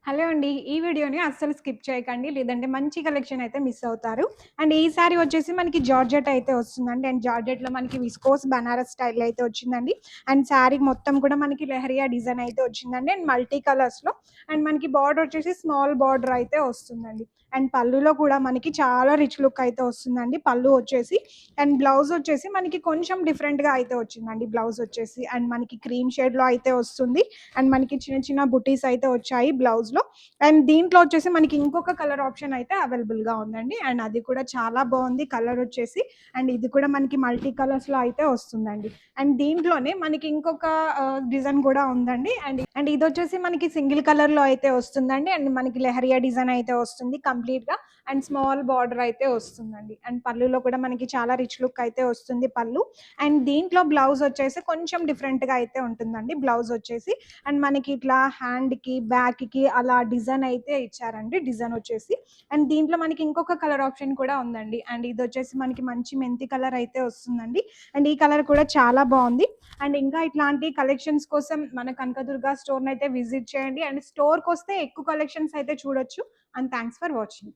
Hello అండి. ఈ వీడియోని అస్సలు స్కిప్ చేయకండి. లేదంటే మంచి కలెక్షన్ అయితే మిస్ అవుతారు. అండ్ ఈ సారీ వచ్చేసి మనకి జార్జెట్ అయితే వస్తుందండి. అండ్ జార్జెట్‌లో మనకి విస్కోస్ బనారస్ స్టైల్‌లో అయితే వచ్చిందండి. అండ్ సారీ మొత్తం కూడా మనకి లెహరియా డిజైన్ అయితే వచ్చిందండి. అండ్ మల్టీ కలర్స్‌లో అండ్ మనకి బార్డర్ వచ్చేసి స్మాల్ బార్డర్ అయితే వస్తుందండి. అండ్ పళ్ళులో కూడా మనకి చాలా రిచ్ లుక్ అయితే వస్తుందండి. పళ్ళు వచ్చేసి అండ్ బ్లౌజ్ వచ్చేసి మనకి కొంచెం డిఫరెంట్‌గా అయితే వచ్చిందండి. బ్లౌజ్ వచ్చేసి అండ్ మనకి క్రీమ్ షేడ్‌లో అయితే వస్తుంది. అండ్ మనకి చిన్న చిన్న బుటీస్ అయితే వచ్చాయి బ్లౌజ్‌లో. అండ్ దీంట్లో వచ్చేసి మనకి ఇంకొక కలర్ ఆప్షన్ అయితే అవైలబుల్‌గా ఉందండి. అండ్ అది కూడా చాలా బాగుంది కలర్ వచ్చేసి. అండ్ ఇది కూడా మనకి మల్టీ కలర్స్‌లో అయితే వస్తుందండి. అండ్ దీంట్లోనే మనకి ఇంకొక డిజైన్ కూడా ఉందండి. అండ్ ఇది వచ్చేసి మనకి సింగిల్ కలర్‌లో అయితే వస్తుందండి. అండ్ మనకి లెహరియా డిజైన్ అయితే వస్తుంది కంప్లీట్‌గా. అండ్ స్మాల్ బార్డర్ అయితే వస్తుందండి. అండ్ పళ్ళులో కూడా మనకి చాలా రిచ్ లుక్ అయితే వస్తుంది పళ్ళు. అండ్ దీంట్లో బ్లౌజ్ వచ్చేసి కొంచెం డిఫరెంట్‌గా అయితే ఉంటుందండి బ్లౌజ్ వచ్చేసి. అండ్ మనకి ఇట్లా హ్యాండ్‌కి, బ్యాక్‌కి అలా డిజైన్ అయితే ఇచ్చారండి. డిజైన్ వచ్చేసి. అండ్ దీంట్లో మనకి ఇంకొక కలర్ ఆప్షన్ కూడా ఉందండి. అండ్ ఇదొచ్చేసి మనకి మంచి మెంతి కలర్ అయితే వస్తుందండి. అండ్ ఈ కలర్ కూడా చాలా బావుంది. అండ్ ఇంకా ఇట్లాంటి కలెక్షన్స్ కోసం మన కనకదుర్గ స్టోర్‌నైతే విజిట్ చేయండి. అండ్ స్టోర్‌కొస్తే ఎక్కువ కలెక్షన్స్ అయితే చూడొచ్చు. And thanks for watching.